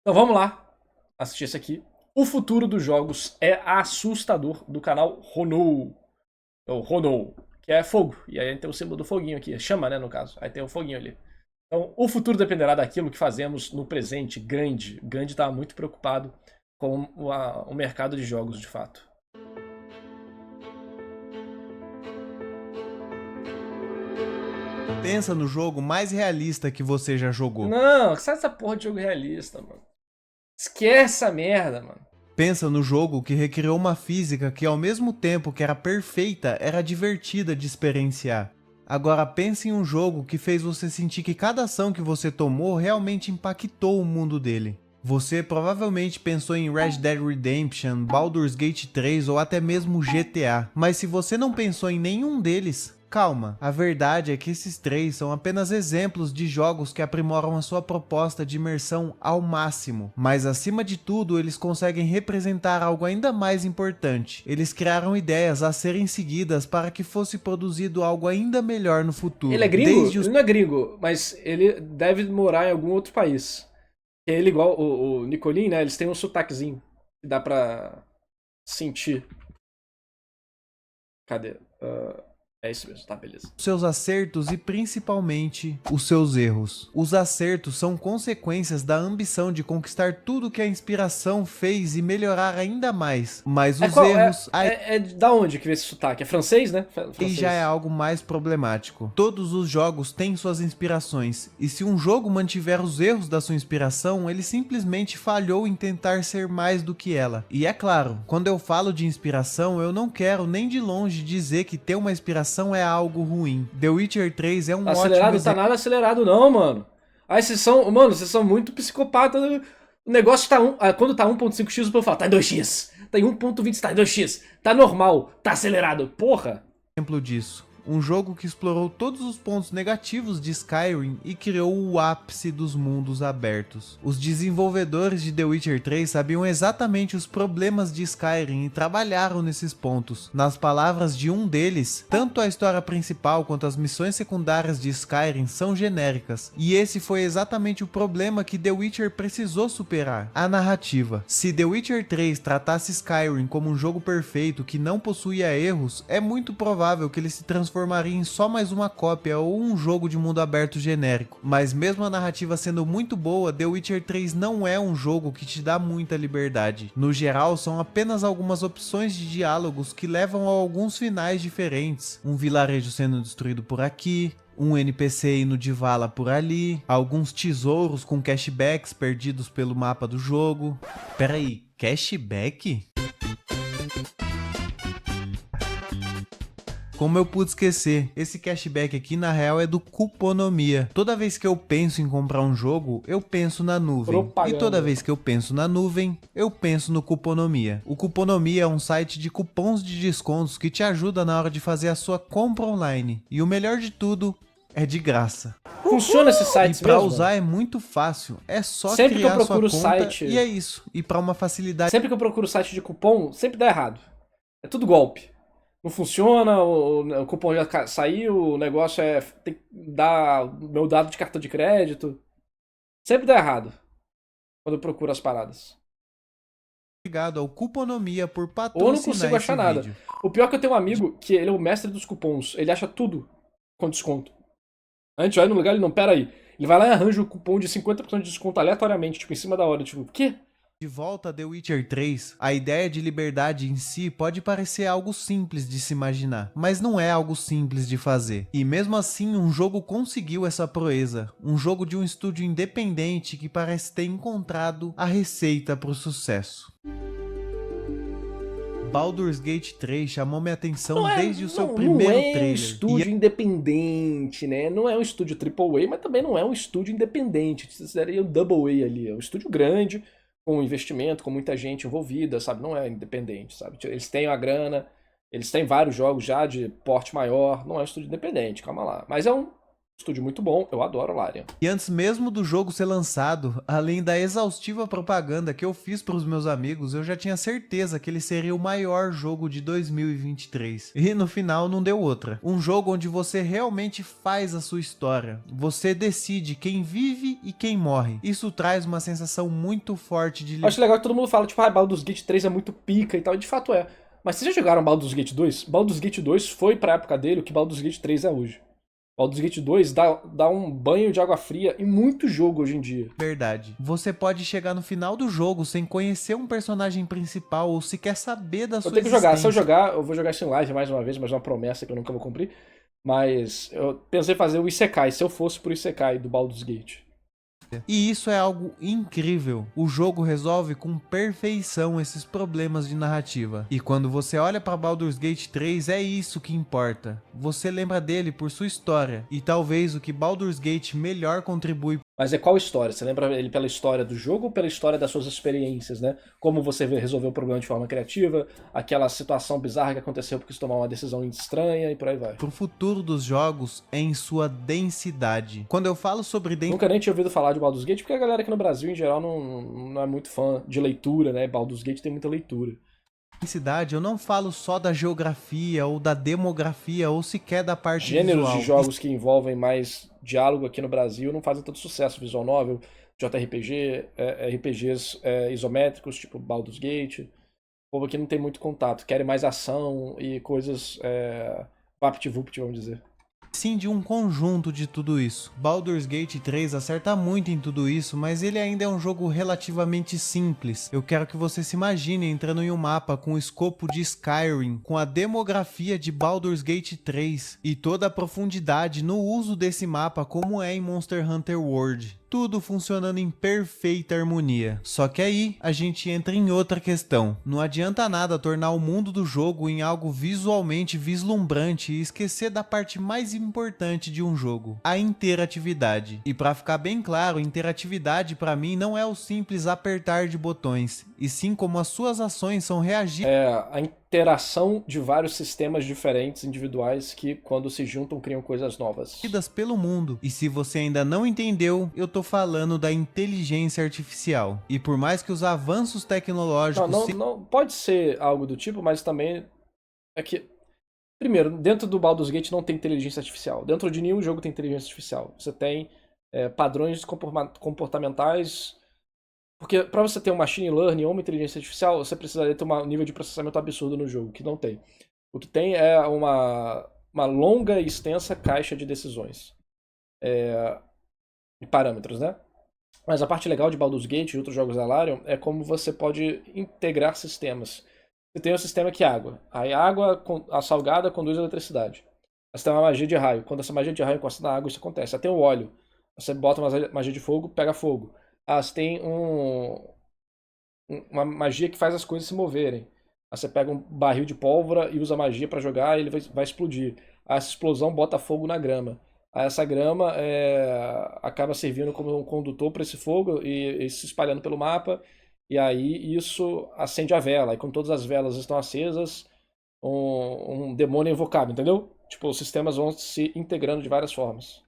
Então vamos lá assistir esse aqui. O futuro dos jogos é assustador, do canal Ronou. Ou Ronou, que é fogo. E aí tem o símbolo do foguinho aqui. Chama, né, no caso. Aí tem o foguinho ali. Então, o futuro dependerá daquilo que fazemos no presente. Gandhi. Gandhi está muito preocupado com o mercado de jogos, de fato. Pensa no jogo mais realista que você já jogou. Não, sai dessa porra de jogo realista, mano. Esquece essa merda, mano. Pensa no jogo que recriou uma física que, ao mesmo tempo que era perfeita, era divertida de experienciar. Agora pense em um jogo que fez você sentir que cada ação que você tomou realmente impactou o mundo dele. Você provavelmente pensou em Red Dead Redemption, Baldur's Gate 3 ou até mesmo GTA, mas se você não pensou em nenhum deles, calma, a verdade é que esses três são apenas exemplos de jogos que aprimoram a sua proposta de imersão ao máximo, mas acima de tudo eles conseguem representar algo ainda mais importante. Eles criaram ideias a serem seguidas para que fosse produzido algo ainda melhor no Ele é futuro, gringo? desde os Ele não é gringo, mas ele deve morar em algum outro país. Ele, igual o Nicolin, né? Eles têm um sotaquezinho que dá pra sentir. Cadê? É isso mesmo, tá, beleza. seus acertos e principalmente os seus erros. Os acertos são consequências da ambição de conquistar tudo que a inspiração fez e melhorar ainda mais, mas É os qual? erros aí É da onde que vem esse sotaque? É francês, né? já é Francês. algo mais problemático. Todos os jogos têm suas inspirações, e se um jogo mantiver os erros da sua inspiração, ele simplesmente falhou em tentar ser mais do que ela. E é claro, quando eu falo de inspiração, eu não quero nem de longe dizer que ter uma inspiração é algo ruim. The Witcher 3 é Tá um ótimo acelerado? Tá exemplo nada acelerado, não, mano. Aí vocês são. Mano, vocês são muito psicopata. O negócio tá. Quando tá 1.5x, o povo fala, tá em 2x. Tá em 1.20, tá em 2x. Tá normal, tá acelerado. Porra. disso. Um jogo que explorou todos os pontos negativos de Skyrim e criou o ápice dos mundos abertos. Os desenvolvedores de The Witcher 3 sabiam exatamente os problemas de Skyrim e trabalharam nesses pontos. Nas palavras de um deles, tanto a história principal quanto as missões secundárias de Skyrim são genéricas, e esse foi exatamente o problema que The Witcher precisou superar: a narrativa. Se The Witcher 3 tratasse Skyrim como um jogo perfeito que não possuía erros, é muito provável que ele se transformaria em só mais uma cópia ou um jogo de mundo aberto genérico. Mas mesmo a narrativa sendo muito boa, The Witcher 3 não é um jogo que te dá muita liberdade. No geral, são apenas algumas opções de diálogos que levam a alguns finais diferentes. Um vilarejo sendo destruído por aqui, um NPC indo de vala por ali, alguns tesouros com cashbacks perdidos pelo mapa do jogo. Peraí, cashback? Como eu pude esquecer, esse cashback aqui na real é do Cuponomia. Toda vez que eu penso em comprar um jogo, eu penso na nuvem. E toda Propaganda. vez que eu penso na nuvem, eu penso no Cuponomia. O Cuponomia é um site de cupons de descontos que te ajuda na hora de fazer a sua compra online. E o melhor de tudo, é de graça. Funciona esses E sites para mesmo? usar é muito fácil, é só Sempre que eu criar sua procuro o conta e site. é isso. E para uma facilidade Sempre que eu procuro o site de cupom, sempre dá errado. É tudo golpe. Não funciona, o cupom já saiu, o negócio é. Tem que dar o meu dado de cartão de crédito. Sempre dá errado quando eu procuro as paradas. ligado ao Cuponomia por Ou eu não patrocinar consigo achar esse nada. vídeo. O pior é que eu tenho um amigo que ele é o mestre dos cupons. Ele acha tudo com desconto. A gente vai no lugar, ele não, pera aí. Ele vai lá e arranja o cupom de 50% de desconto aleatoriamente, tipo, em cima da hora. Tipo, o quê? De volta a The Witcher 3, a ideia de liberdade em si pode parecer algo simples de se imaginar, mas não é algo simples de fazer. E mesmo assim, um jogo conseguiu essa proeza, um jogo de um estúdio independente que parece ter encontrado a receita para o sucesso. Baldur's Gate 3 chamou minha atenção desde o seu Não primeiro é um trailer, e estúdio independente, né? Não é um estúdio AAA, mas também não é um estúdio independente. Seria um Double A ali. É um estúdio grande, com investimento, com muita gente envolvida, sabe? Não é independente, sabe? Eles têm a grana, eles têm vários jogos já de porte maior. Não é um estúdio independente, calma lá. Mas é um Estúdio muito bom, eu adoro Larian. E antes mesmo do jogo ser lançado, além da exaustiva propaganda que eu fiz para os meus amigos, eu já tinha certeza que ele seria o maior jogo de 2023. E no final não deu outra. Um jogo onde você realmente faz a sua história. Você decide quem vive e quem morre. Isso traz uma sensação muito forte de Eu acho legal que todo mundo fala, tipo, Baldur's Gate 3 é muito pica e tal, e de fato é. Mas vocês já jogaram Baldur's Gate 2? Baldur's Gate 2 foi pra época dele o que Baldur's Gate 3 é hoje. Baldur's Gate 2 dá um banho de água fria em muito jogo hoje em dia. verdade. Você pode chegar no final do jogo sem conhecer um personagem principal ou sequer saber da sua Eu tenho que jogar. Se eu existência. jogar, eu vou jogar isso em live mais uma vez, mas é uma promessa que eu nunca vou cumprir. Mas eu pensei em fazer o Isekai, se eu fosse pro Isekai do Baldur's Gate. E isso é algo incrível. O jogo resolve com perfeição esses problemas de narrativa. E quando você olha para Baldur's Gate 3, é isso que importa. Você lembra dele por sua história. E talvez o que Baldur's Gate melhor contribui. Mas é qual história? Você lembra ele pela história do jogo ou pela história das suas experiências, né? Como você resolveu o problema de forma criativa, aquela situação bizarra que aconteceu porque você tomou uma decisão estranha e por aí vai. Pro futuro dos jogos é em sua densidade. Quando eu falo sobre Nunca nem tinha ouvido falar de Baldur's Gate, porque a galera aqui no Brasil, em geral, não é muito fã de leitura, né? Baldur's Gate tem muita leitura. densidade, eu não falo só da geografia ou da demografia ou sequer da parte Gêneros visual. de jogos que envolvem mais diálogo aqui no Brasil não fazem tanto sucesso. Visual novel, JRPG, RPGs isométricos, tipo Baldur's Gate. O povo aqui não tem muito contato, querem mais ação e coisas vapt-vupt, vamos dizer. Sim, de um conjunto de tudo isso. Baldur's Gate 3 acerta muito em tudo isso, mas ele ainda é um jogo relativamente simples. Eu quero que você se imagine entrando em um mapa com o escopo de Skyrim, com a demografia de Baldur's Gate 3 e toda a profundidade no uso desse mapa como é em Monster Hunter World. Tudo funcionando em perfeita harmonia. Só que aí a gente entra em outra questão. Não adianta nada tornar o mundo do jogo em algo visualmente vislumbrante e esquecer da parte mais importante de um jogo, a interatividade. E para ficar bem claro, interatividade para mim não é o simples apertar de botões, e sim como as suas ações são reagir. A interação de vários sistemas diferentes, individuais, que quando se juntam criam coisas novas. Pelo mundo. E se você ainda não entendeu, eu tô falando da inteligência artificial. E por mais que os avanços tecnológicos... Não pode ser algo do tipo, mas também é que... Primeiro, dentro do Baldur's Gate não tem inteligência artificial. Dentro de nenhum jogo tem inteligência artificial. Você tem padrões comportamentais. Porque para você ter um machine learning ou uma inteligência artificial, você precisaria ter um nível de processamento absurdo no jogo, que não tem. O que tem é uma longa e extensa caixa de decisões. E parâmetros, né? Mas a parte legal de Baldur's Gate e outros jogos da Larian é como você pode integrar sistemas. Você tem um sistema que é água. Aí a água, a salgada, conduz a eletricidade. Você tem uma magia de raio. Quando essa magia de raio encosta na água, isso acontece. Você tem o óleo. Você bota uma magia de fogo, pega fogo. Você tem uma magia que faz as coisas se moverem. Aí você pega um barril de pólvora e usa magia para jogar e ele vai explodir. Essa explosão bota fogo na grama. Aí essa grama acaba servindo como um condutor para esse fogo e se espalhando pelo mapa. E aí isso acende a vela. E quando todas as velas estão acesas, um demônio é invocado, entendeu? Tipo, os sistemas vão se integrando de várias formas.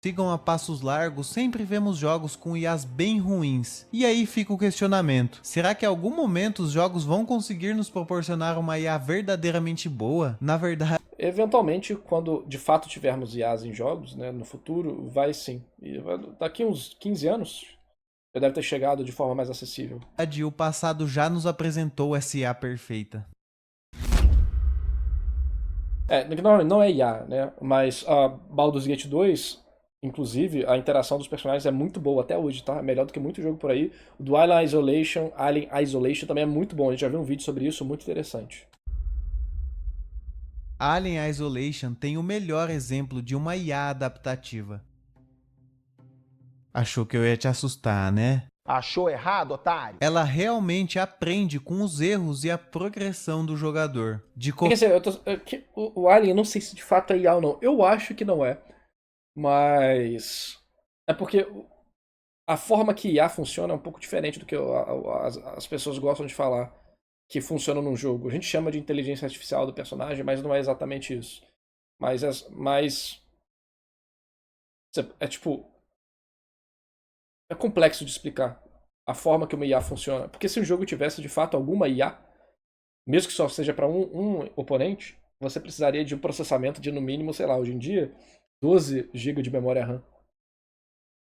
Sigam a passos largos, sempre vemos jogos com IAs bem ruins. E aí fica o questionamento. Será que em algum momento os jogos vão conseguir nos proporcionar uma IA verdadeiramente boa? Na verdade... Eventualmente, quando de fato tivermos IAs em jogos, né, no futuro, vai sim. E daqui uns 15 anos, já deve ter chegado de forma mais acessível. O passado já nos apresentou essa IA perfeita. Não é IA, né? Mas a Baldur's Gate 2, inclusive, a interação dos personagens é muito boa até hoje, tá? É melhor do que muito jogo por aí. O do Alien Isolation também é muito bom. A gente já viu um vídeo sobre isso, muito interessante. Alien Isolation tem o melhor exemplo de uma IA adaptativa. Achou que eu ia te assustar, né? Achou errado, otário? Ela realmente aprende com os erros e a progressão do jogador. Quer dizer, o Alien, eu não sei se de fato é IA ou não. Eu acho que não é. Mas é porque a forma que IA funciona é um pouco diferente do que as pessoas gostam de falar que funciona num jogo. A gente chama de inteligência artificial do personagem, mas não é exatamente isso. Mas É tipo. É complexo de explicar a forma que uma IA funciona. Porque se o jogo tivesse de fato alguma IA, mesmo que só seja para um oponente, você precisaria de um processamento de no mínimo, sei lá, hoje em dia, 12 GB de memória RAM.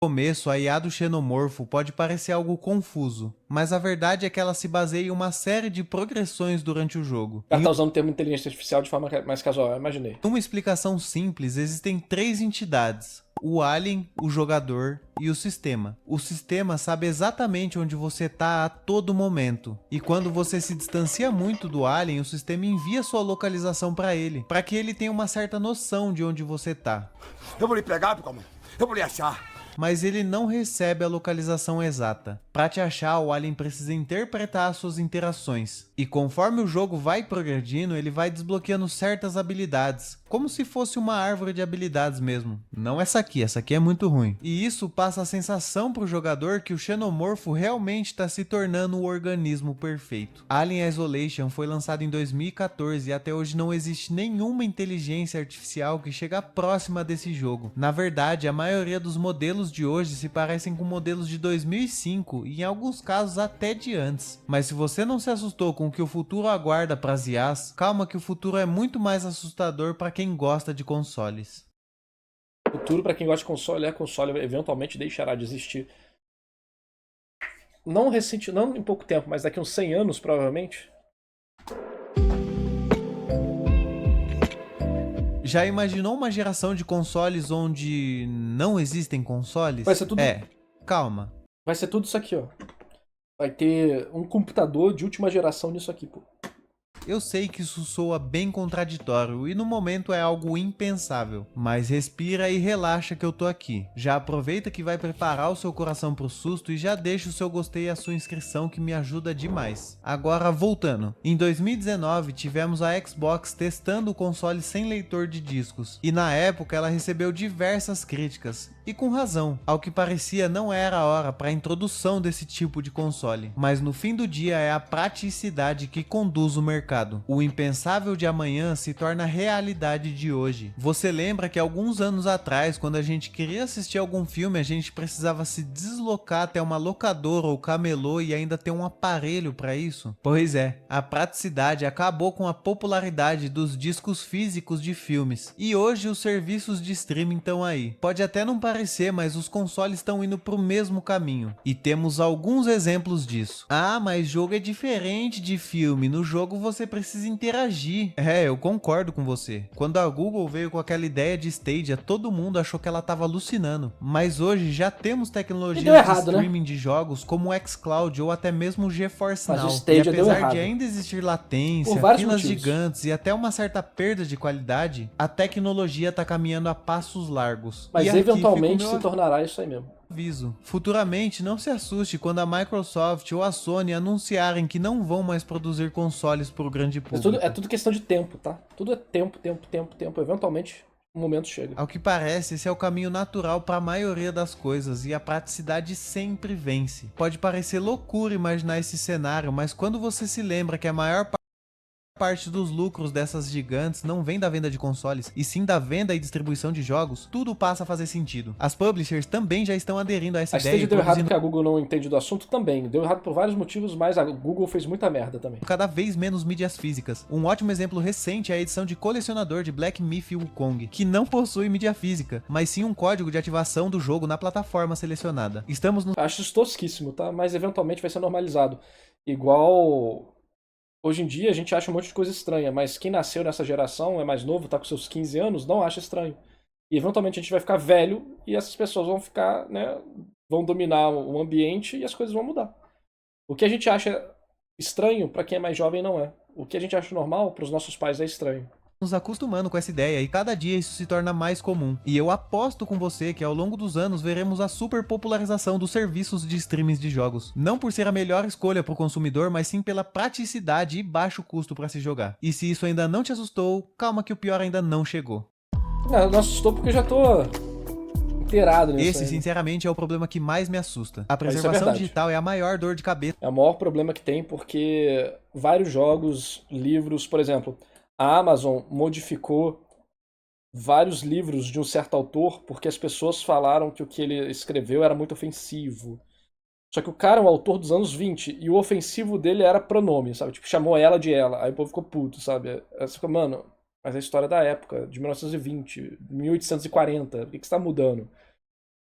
No começo, a IA do Xenomorfo pode parecer algo confuso, mas a verdade é que ela se baseia em uma série de progressões durante o jogo. O cara tá usando o termo inteligência artificial de forma mais casual, eu imaginei. Em uma explicação simples, existem 3 entidades: o alien, o jogador e o sistema. O sistema sabe exatamente onde você está a todo momento. E quando você se distancia muito do alien, o sistema envia sua localização para ele, para que ele tenha uma certa noção de onde você está. Eu vou lhe pegar, Picomão. Eu vou lhe achar. Mas ele não recebe a localização exata. Para te achar, o alien precisa interpretar as suas interações. E conforme o jogo vai progredindo, ele vai desbloqueando certas habilidades, como se fosse uma árvore de habilidades mesmo. Não essa aqui é muito ruim. E isso passa a sensação pro jogador que o Xenomorfo realmente está se tornando o organismo perfeito. Alien Isolation foi lançado em 2014 e até hoje não existe nenhuma inteligência artificial que chega próxima desse jogo. Na verdade, a maioria dos modelos de hoje se parecem com modelos de 2005 e em alguns casos até de antes. Mas se você não se assustou com o que o futuro aguarda para as IAs, calma que o futuro é muito mais assustador para quem gosta de consoles. O futuro para quem gosta de console eventualmente deixará de existir. Não em pouco tempo, mas daqui uns 100 anos provavelmente. Já imaginou uma geração de consoles onde não existem consoles? Vai ser tudo. Calma. Vai ser tudo isso aqui, ó. Vai ter um computador de última geração nisso aqui, pô. Eu sei que isso soa bem contraditório e no momento é algo impensável, mas respira e relaxa que eu tô aqui. Já aproveita que vai preparar o seu coração pro susto e já deixa o seu gostei e a sua inscrição que me ajuda demais. Agora voltando, em 2019 tivemos a Xbox testando o console sem leitor de discos e na época ela recebeu diversas críticas. E com razão, ao que parecia não era a hora para a introdução desse tipo de console, mas no fim do dia é a praticidade que conduz o mercado. O impensável de amanhã se torna realidade de hoje. Você lembra que alguns anos atrás, quando a gente queria assistir algum filme, a gente precisava se deslocar até uma locadora ou camelô e ainda ter um aparelho para isso? Pois é, a praticidade acabou com a popularidade dos discos físicos de filmes. E hoje os serviços de streaming estão aí. Pode até não parecer, mas os consoles estão indo pro mesmo caminho. E temos alguns exemplos disso. Ah, mas jogo é diferente de filme. No jogo você precisa interagir. É, eu concordo com você. Quando a Google veio com aquela ideia de Stadia, todo mundo achou que ela estava alucinando. Mas hoje já temos tecnologias de streaming de jogos como o xCloud ou até mesmo o GeForce Now. E apesar de ainda existir latência, filas gigantes e até uma certa perda de qualidade, a tecnologia está caminhando a passos largos. Mas eventualmente se tornará isso aí mesmo. Aviso. Futuramente, não se assuste quando a Microsoft ou a Sony anunciarem que não vão mais produzir consoles para o grande público. É tudo questão de tempo, tá? Tudo é tempo. Eventualmente, o momento chega. Ao que parece, esse é o caminho natural para a maioria das coisas e a praticidade sempre vence. Pode parecer loucura imaginar esse cenário, mas quando você se lembra que a maior parte dos lucros dessas gigantes não vem da venda de consoles, e sim da venda e distribuição de jogos, tudo passa a fazer sentido. As publishers também já estão aderindo a essa ideia. A Stadia deu errado porque a Google não entende do assunto também. Deu errado por vários motivos, mas a Google fez muita merda também. Cada vez menos mídias físicas. Um ótimo exemplo recente é a edição de colecionador de Black Myth Wukong, que não possui mídia física, mas sim um código de ativação do jogo na plataforma selecionada. Acho isso tosquíssimo, tá? Mas eventualmente vai ser normalizado. Igual... Hoje em dia a gente acha um monte de coisa estranha, mas quem nasceu nessa geração, é mais novo, tá com seus 15 anos, não acha estranho. E eventualmente a gente vai ficar velho e essas pessoas vão ficar, né, vão dominar o ambiente e as coisas vão mudar. O que a gente acha estranho para quem é mais jovem não é. O que a gente acha normal para os nossos pais é estranho. Nos acostumando com essa ideia e cada dia isso se torna mais comum. E eu aposto com você que ao longo dos anos veremos a superpopularização dos serviços de streaming de jogos. Não por ser a melhor escolha para o consumidor, mas sim pela praticidade e baixo custo para se jogar. E se isso ainda não te assustou, calma que o pior ainda não chegou. Não assustou porque eu já tô inteirado nisso. Esse, sinceramente, é o problema que mais me assusta. A preservação digital é a maior dor de cabeça. É o maior problema que tem porque vários jogos, livros, por exemplo... A Amazon modificou vários livros de um certo autor porque as pessoas falaram que o que ele escreveu era muito ofensivo. Só que o cara é um autor dos anos 20 e o ofensivo dele era pronome, sabe? Tipo, chamou ela de ela. Aí o povo ficou puto, sabe? Aí você fica, mano, mas é a história da época, de 1920, 1840, por que você tá mudando?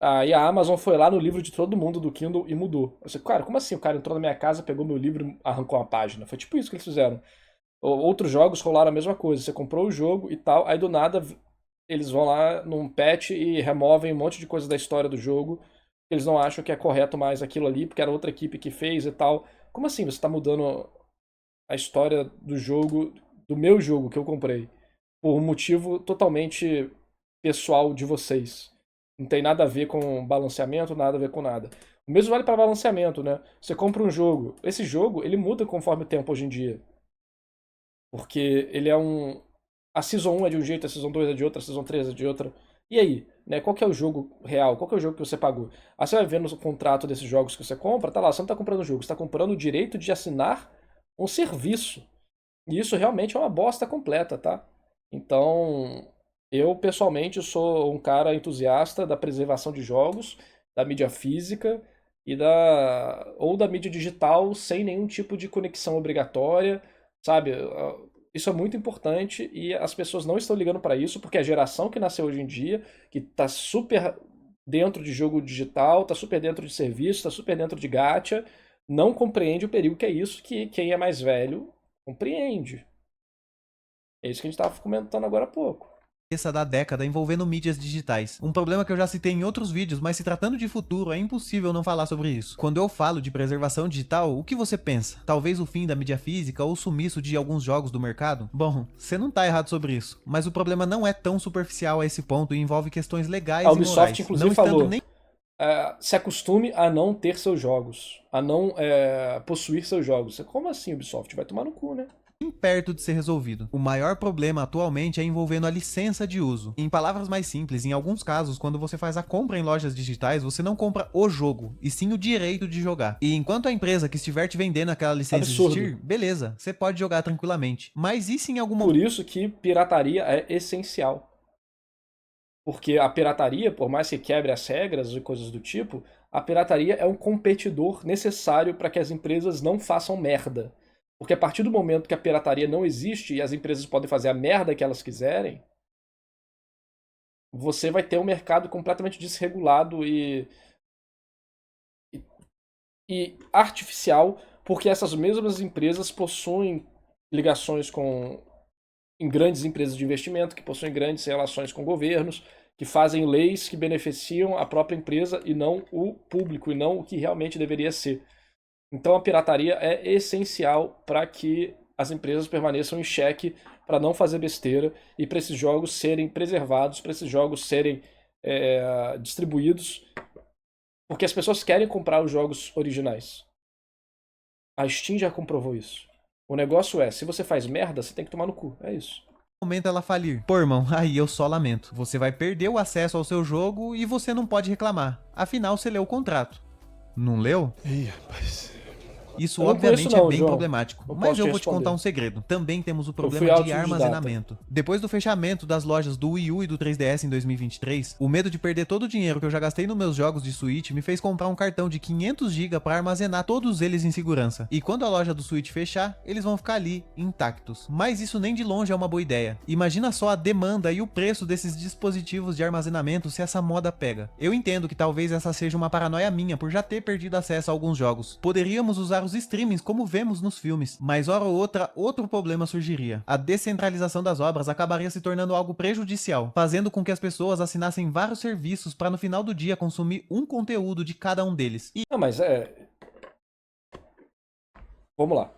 Aí a Amazon foi lá no livro de todo mundo do Kindle e mudou. Eu falei, cara, como assim? O cara entrou na minha casa, pegou meu livro e arrancou uma página. Foi tipo isso que eles fizeram. Outros jogos rolaram a mesma coisa. Você comprou o jogo e tal, aí do nada eles vão lá num patch e removem um monte de coisa da história do jogo. Eles não acham que é correto mais aquilo ali, porque era outra equipe que fez e tal. Como assim você está mudando a história do jogo, do meu jogo que eu comprei, por um motivo totalmente pessoal de vocês? Não tem nada a ver com balanceamento, nada a ver com nada. O mesmo vale para balanceamento, né? Você compra um jogo, esse jogo ele muda conforme o tempo hoje em dia. Porque ele é um. A Season 1 é de um jeito, a Season 2 é de outra, a Season 3 é de outra. E aí? Né? Qual que é o jogo real? Qual que é o jogo que você pagou? Aí você vai ver no contrato desses jogos que você compra, tá lá, você não tá comprando o jogo, você tá comprando o direito de assinar um serviço. E isso realmente é uma bosta completa, tá? Então, eu pessoalmente sou um cara entusiasta da preservação de jogos, da mídia física e ou da mídia digital sem nenhum tipo de conexão obrigatória, sabe? Isso é muito importante e as pessoas não estão ligando para isso porque a geração que nasceu hoje em dia, que tá super dentro de jogo digital, tá super dentro de serviço, tá super dentro de gacha, não compreende o perigo que é isso, que quem é mais velho compreende. É isso que a gente estava comentando agora há pouco. Essa da década envolvendo mídias digitais. Um problema que eu já citei em outros vídeos, mas se tratando de futuro, é impossível não falar sobre isso. Quando eu falo de preservação digital, o que você pensa? Talvez o fim da mídia física ou o sumiço de alguns jogos do mercado? Bom, você não tá errado sobre isso, mas o problema não é tão superficial a esse ponto e envolve questões legais A e Ubisoft, morais. inclusive, Não estando falou: nem se acostume a não ter seus jogos, a não possuir seus jogos. Como assim, Ubisoft? Vai tomar no cu, né? perto de ser resolvido. O maior problema atualmente é envolvendo a licença de uso. Em palavras mais simples, em alguns casos, quando você faz a compra em lojas digitais, você não compra o jogo, e sim o direito de jogar. E enquanto a empresa que estiver te vendendo aquela licença Absurdo. existir, beleza, você pode jogar tranquilamente. Mas e se em algum Por momento... isso que pirataria é essencial. Porque a pirataria, por mais que quebre as regras e coisas do tipo, a pirataria é um competidor necessário para que as empresas não façam merda. Porque a partir do momento que a pirataria não existe e as empresas podem fazer a merda que elas quiserem, você vai ter um mercado completamente desregulado e artificial, porque essas mesmas empresas possuem ligações em grandes empresas de investimento, que possuem grandes relações com governos, que fazem leis que beneficiam a própria empresa e não o público, e não o que realmente deveria ser. Então a pirataria é essencial para que as empresas permaneçam em xeque, para não fazer besteira e para esses jogos serem preservados, para esses jogos serem distribuídos, porque as pessoas querem comprar os jogos originais. A Steam já comprovou isso. O negócio é, se você faz merda, você tem que tomar no cu. É isso. momento ela falir. Pô, irmão, aí eu só lamento. Você vai perder o acesso ao seu jogo e você não pode reclamar. Afinal, você leu o contrato. Não leu? Ih, rapaz. Isso Eu não obviamente conheço não, é bem João. problemático, Não mas posso eu te vou te contar responder. um segredo. Também temos o fui problema de autodidata. armazenamento. Depois do fechamento das lojas do Wii U e do 3DS em 2023, o medo de perder todo o dinheiro que eu já gastei nos meus jogos de Switch me fez comprar um cartão de 500 GB para armazenar todos eles em segurança. E quando a loja do Switch fechar, eles vão ficar ali, intactos. Mas isso nem de longe é uma boa ideia. Imagina só a demanda e o preço desses dispositivos de armazenamento se essa moda pega. Eu entendo que talvez essa seja uma paranoia minha por já ter perdido acesso a alguns jogos. Poderíamos usar os streamings como vemos nos filmes, mas hora ou outra, outro problema surgiria. A descentralização das obras acabaria se tornando algo prejudicial, fazendo com que as pessoas assinassem vários serviços para no final do dia consumir um conteúdo de cada um deles. E Não, mas vamos lá.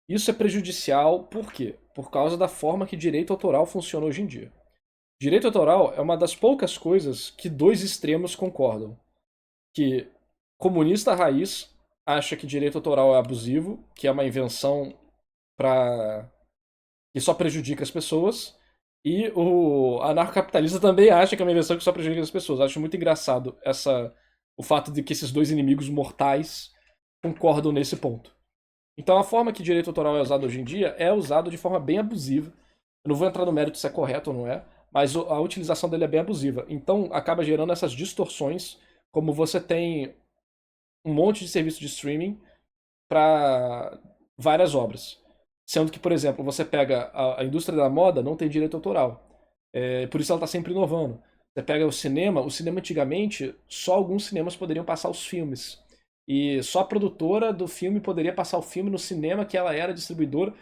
Isso é prejudicial por quê? Por causa da forma que direito autoral funciona hoje em dia. Direito autoral é uma das poucas coisas que dois extremos concordam. Que comunista raiz acha que direito autoral é abusivo, que é uma invenção que só prejudica as pessoas, e o anarcocapitalista também acha que é uma invenção que só prejudica as pessoas. Acho muito engraçado o fato de que esses dois inimigos mortais concordam nesse ponto. Então a forma que direito autoral é usado hoje em dia é usado de forma bem abusiva. Eu não vou entrar no mérito se é correto ou não é, mas a utilização dele é bem abusiva. Então acaba gerando essas distorções, como você tem um monte de serviço de streaming para várias obras. Sendo que, por exemplo, você pega a indústria da moda, não tem direito autoral. Por isso ela está sempre inovando. Você pega o cinema antigamente, só alguns cinemas poderiam passar os filmes. E só a produtora do filme poderia passar o filme no cinema que ela era distribuidora,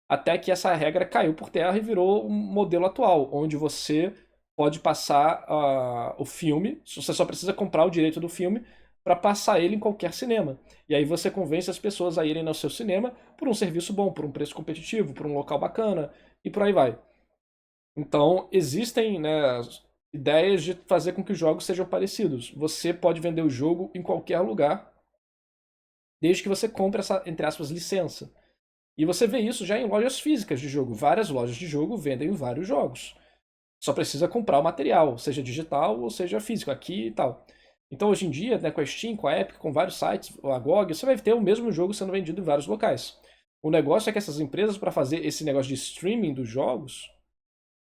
até que essa regra caiu por terra e virou um modelo atual, onde você pode passar o filme, você só precisa comprar o direito do filme para passar ele em qualquer cinema. E aí você convence as pessoas a irem no seu cinema por um serviço bom, por um preço competitivo, por um local bacana, e por aí vai. Então, existem, né, ideias de fazer com que os jogos sejam parecidos. Você pode vender o jogo em qualquer lugar, desde que você compre essa, entre aspas, licença. E você vê isso já em lojas físicas de jogo. Várias lojas de jogo vendem vários jogos. Só precisa comprar o material, seja digital ou seja físico, aqui e tal. Então hoje em dia, né, com a Steam, com a Epic, com vários sites, a GOG, você vai ter o mesmo jogo sendo vendido em vários locais. O negócio é que essas empresas, para fazer esse negócio de streaming dos jogos,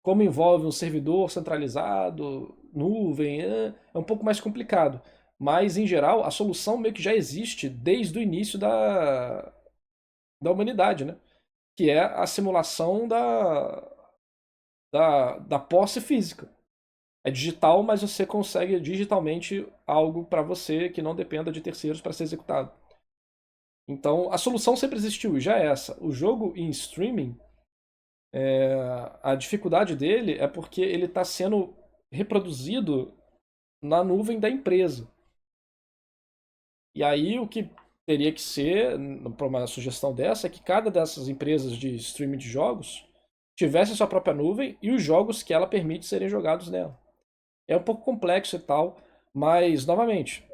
como envolve um servidor centralizado, nuvem, é um pouco mais complicado. Mas, em geral, a solução meio que já existe desde o início da humanidade, né? Que é a simulação da posse física. É digital, mas você consegue digitalmente algo para você que não dependa de terceiros para ser executado. Então, a solução sempre existiu e já é essa. O jogo em streaming, a dificuldade dele é porque ele está sendo reproduzido na nuvem da empresa. E aí o que teria que ser, para uma sugestão dessa, é que cada dessas empresas de streaming de jogos tivesse sua própria nuvem e os jogos que ela permite serem jogados nela. É um pouco complexo e tal, mas, novamente,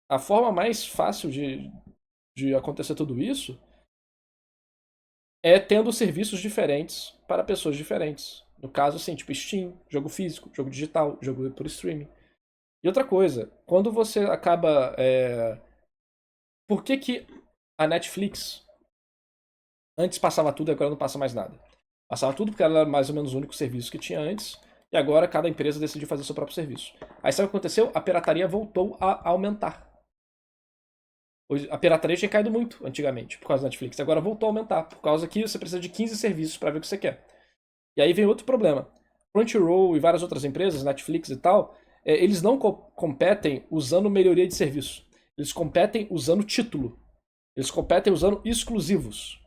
a forma mais fácil de acontecer tudo isso é tendo serviços diferentes para pessoas diferentes. No caso, assim, tipo Steam, jogo físico, jogo digital, jogo por streaming. E outra coisa, quando você acaba... Por que a Netflix antes passava tudo e agora não passa mais nada? Passava tudo porque ela era mais ou menos o único serviço que tinha antes, e agora cada empresa decidiu fazer seu próprio serviço. Aí sabe o que aconteceu? A pirataria voltou a aumentar. A pirataria tinha caído muito antigamente por causa da Netflix, agora voltou a aumentar, por causa que você precisa de 15 serviços para ver o que você quer. E aí vem outro problema. Crunchyroll e várias outras empresas, Netflix e tal, eles não competem usando melhoria de serviço. Eles competem usando título. Eles competem usando exclusivos.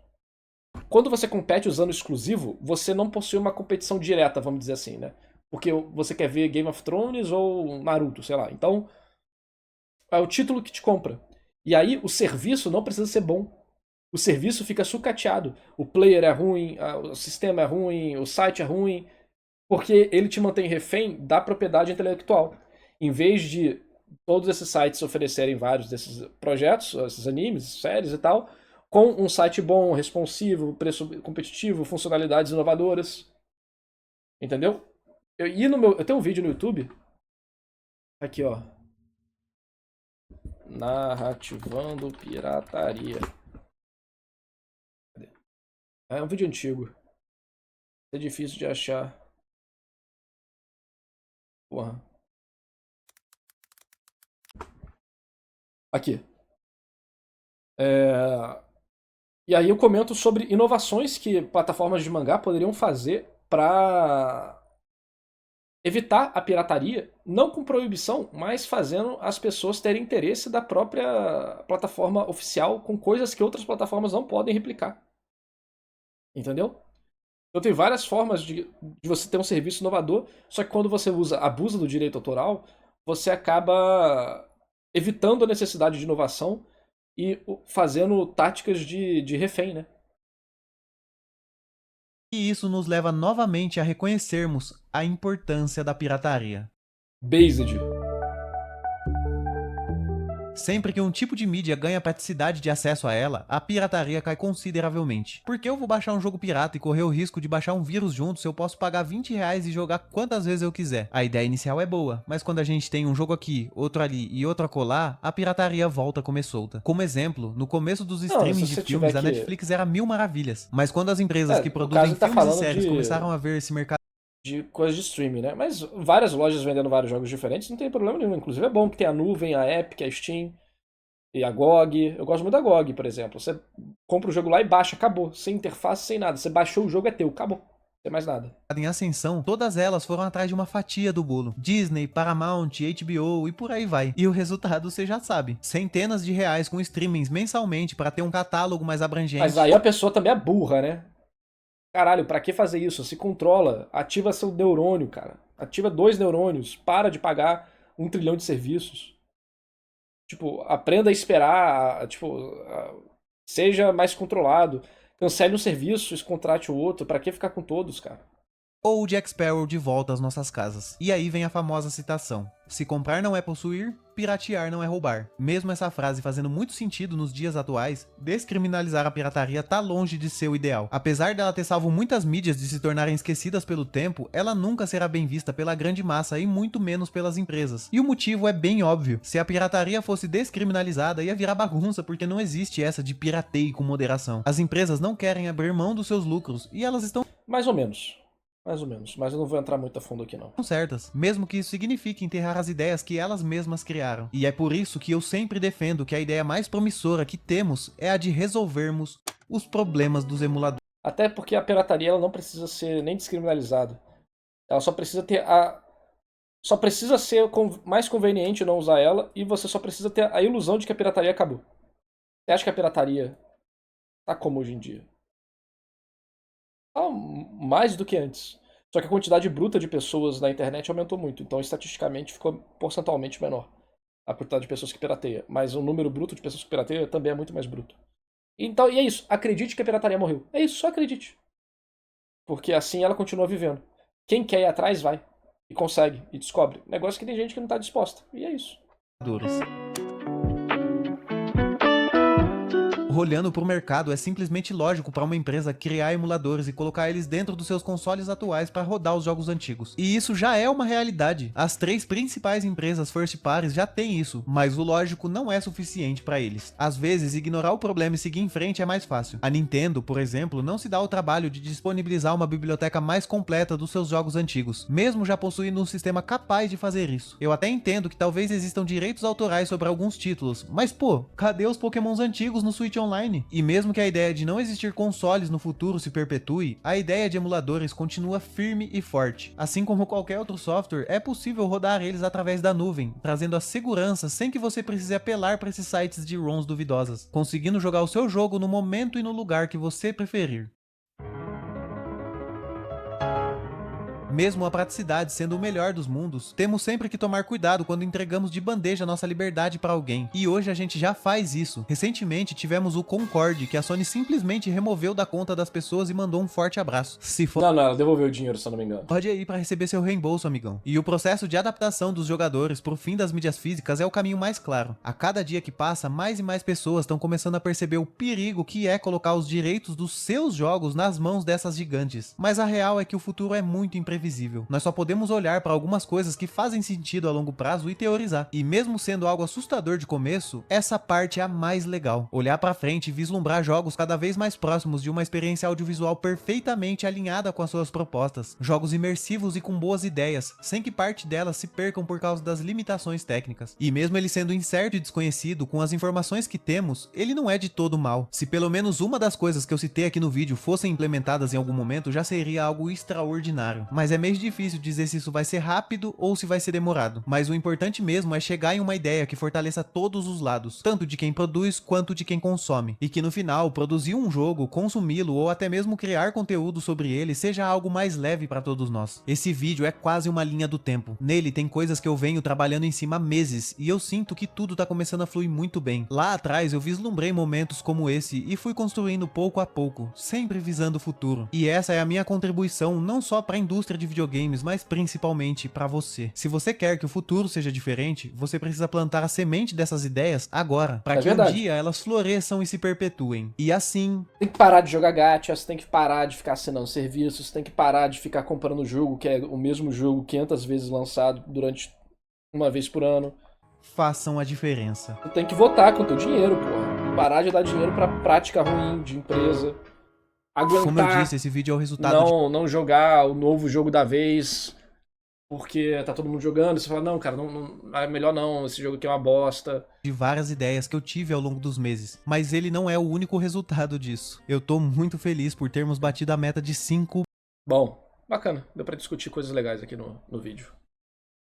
Quando você compete usando exclusivo, você não possui uma competição direta, vamos dizer assim, né? Porque você quer ver Game of Thrones ou Naruto, sei lá. Então, é o título que te compra. E aí, o serviço não precisa ser bom. O serviço fica sucateado. O player é ruim, o sistema é ruim, o site é ruim, porque ele te mantém refém da propriedade intelectual. Em vez de todos esses sites oferecerem vários desses projetos, esses animes, séries e tal, com um site bom, responsivo, preço competitivo, funcionalidades inovadoras. Entendeu? Eu tenho um vídeo no YouTube. Aqui, ó. Narrativando pirataria. Cadê? É um vídeo antigo. É difícil de achar. Porra. Aqui. E aí eu comento sobre inovações que plataformas de mangá poderiam fazer para evitar a pirataria, não com proibição, mas fazendo as pessoas terem interesse da própria plataforma oficial com coisas que outras plataformas não podem replicar. Entendeu? Então tem várias formas de você ter um serviço inovador, só que quando você abusa do direito autoral, você acaba evitando a necessidade de inovação e fazendo táticas de refém, né? E isso nos leva novamente a reconhecermos a importância da pirataria. Based. Sempre que um tipo de mídia ganha praticidade de acesso a ela, a pirataria cai consideravelmente. Por que eu vou baixar um jogo pirata e correr o risco de baixar um vírus junto se eu posso pagar R$20 e jogar quantas vezes eu quiser? A ideia inicial é boa, mas quando a gente tem um jogo aqui, outro ali e outro acolá, a pirataria volta a comer solta. Como exemplo, no começo dos streamings de filmes, a Netflix era mil maravilhas. Mas quando as empresas que produzem filmes e séries começaram a ver esse mercado de coisas de streaming, né? Mas várias lojas vendendo vários jogos diferentes, não tem problema nenhum. Inclusive é bom que tem a nuvem, a Epic, a Steam e a GOG. Eu gosto muito da GOG, por exemplo. Você compra o jogo lá e baixa, acabou. Sem interface, sem nada. Você baixou o jogo, é teu, acabou. Não tem mais nada. Em ascensão, todas elas foram atrás de uma fatia do bolo. Disney, Paramount, HBO e por aí vai. E o resultado você já sabe. Centenas de reais com streamings mensalmente para ter um catálogo mais abrangente. Mas aí a pessoa também é burra, né? Caralho, pra que fazer isso? Se controla, ativa seu neurônio, cara. Ativa 2 neurônios, para de pagar 1 trilhão de serviços. Tipo, aprenda a esperar, tipo, seja mais controlado. Cancele um serviço, contrate o outro. Pra que ficar com todos, cara? Ou o Jack Sparrow de volta às nossas casas. E aí vem a famosa citação: se comprar não é possuir, piratear não é roubar. Mesmo essa frase fazendo muito sentido nos dias atuais, descriminalizar a pirataria tá longe de ser o ideal. Apesar dela ter salvo muitas mídias de se tornarem esquecidas pelo tempo, ela nunca será bem vista pela grande massa e muito menos pelas empresas. E o motivo é bem óbvio: se a pirataria fosse descriminalizada, ia virar bagunça, porque não existe essa de pirateie com moderação. As empresas não querem abrir mão dos seus lucros e elas estão Mais ou menos. Mais ou menos. Mas eu não vou entrar muito a fundo aqui, não. certas, mesmo que isso signifique enterrar as ideias que elas mesmas criaram. E é por isso que eu sempre defendo que a ideia mais promissora que temos é a de resolvermos os problemas dos emuladores. Até porque a pirataria ela não precisa ser nem descriminalizada. Ela só precisa ter a. Só precisa ser mais conveniente não usar ela e você só precisa ter a ilusão de que a pirataria acabou. Você acha que a pirataria tá como hoje em dia? Tá mais do que antes. Só que a quantidade bruta de pessoas na internet aumentou muito. Então, estatisticamente, ficou porcentualmente menor a quantidade de pessoas que pirateia. Mas o número bruto de pessoas que pirateia também é muito mais bruto. Então, e é isso. Acredite que a pirataria morreu. É isso, só acredite. Porque assim ela continua vivendo. Quem quer ir atrás, vai. E consegue. E descobre. Negócio que tem gente que não tá disposta. E é isso. Olhando para o mercado, é simplesmente lógico para uma empresa criar emuladores e colocar eles dentro dos seus consoles atuais para rodar os jogos antigos. E isso já é uma realidade. As 3 principais empresas first parties já têm isso, mas o lógico não é suficiente para eles. Às vezes, ignorar o problema e seguir em frente é mais fácil. A Nintendo, por exemplo, não se dá o trabalho de disponibilizar uma biblioteca mais completa dos seus jogos antigos, mesmo já possuindo um sistema capaz de fazer isso. Eu até entendo que talvez existam direitos autorais sobre alguns títulos, mas pô, cadê os Pokémons antigos no Switch Online? E mesmo que a ideia de não existir consoles no futuro se perpetue, a ideia de emuladores continua firme e forte. Assim como qualquer outro software, é possível rodar eles através da nuvem, trazendo a segurança sem que você precise apelar para esses sites de ROMs duvidosas, conseguindo jogar o seu jogo no momento e no lugar que você preferir. Mesmo a praticidade sendo o melhor dos mundos, temos sempre que tomar cuidado quando entregamos de bandeja nossa liberdade para alguém. E hoje a gente já faz isso. Recentemente tivemos o Concorde, que a Sony simplesmente removeu da conta das pessoas e mandou um forte abraço. Se for... Não, ela devolveu o dinheiro, se eu não me engano. Pode ir para receber seu reembolso, amigão. E o processo de adaptação dos jogadores pro fim das mídias físicas é o caminho mais claro. A cada dia que passa, mais e mais pessoas estão começando a perceber o perigo que é colocar os direitos dos seus jogos nas mãos dessas gigantes. Mas a real é que o futuro é muito imprevisível. Nós só podemos olhar para algumas coisas que fazem sentido a longo prazo e teorizar. E mesmo sendo algo assustador de começo, essa parte é a mais legal. Olhar para frente e vislumbrar jogos cada vez mais próximos de uma experiência audiovisual perfeitamente alinhada com as suas propostas. Jogos imersivos e com boas ideias, sem que parte delas se percam por causa das limitações técnicas. E mesmo ele sendo incerto e desconhecido, com as informações que temos, ele não é de todo mal. Se pelo menos uma das coisas que eu citei aqui no vídeo fossem implementadas em algum momento, já seria algo extraordinário. Mas é meio difícil dizer se isso vai ser rápido ou se vai ser demorado. Mas o importante mesmo é chegar em uma ideia que fortaleça todos os lados, tanto de quem produz quanto de quem consome. E que no final, produzir um jogo, consumi-lo ou até mesmo criar conteúdo sobre ele seja algo mais leve para todos nós. Esse vídeo é quase uma linha do tempo. Nele tem coisas que eu venho trabalhando em cima há meses e eu sinto que tudo tá começando a fluir muito bem. Lá atrás eu vislumbrei momentos como esse e fui construindo pouco a pouco, sempre visando o futuro. E essa é a minha contribuição não só para a indústria de videogames, mas principalmente para você. Se você quer que o futuro seja diferente, você precisa plantar a semente dessas ideias agora, para que verdade. um dia elas floresçam e se perpetuem. E assim... Tem que parar de jogar gacha, você tem que parar de ficar assinando serviços, você tem que parar de ficar comprando jogo, que é o mesmo jogo 500 vezes lançado durante uma vez por ano. Façam a diferença. Você tem que votar com o teu dinheiro, porra. Parar de dar dinheiro pra prática ruim de empresa. aguentar. Como eu disse, esse vídeo é o resultado não jogar o novo jogo da vez porque tá todo mundo jogando. Você fala, não, cara, é melhor não, esse jogo aqui é uma bosta. de várias ideias que eu tive ao longo dos meses, mas ele não é o único resultado disso. Eu tô muito feliz por termos batido a meta de 5. Bom, bacana. Deu pra discutir coisas legais aqui no vídeo.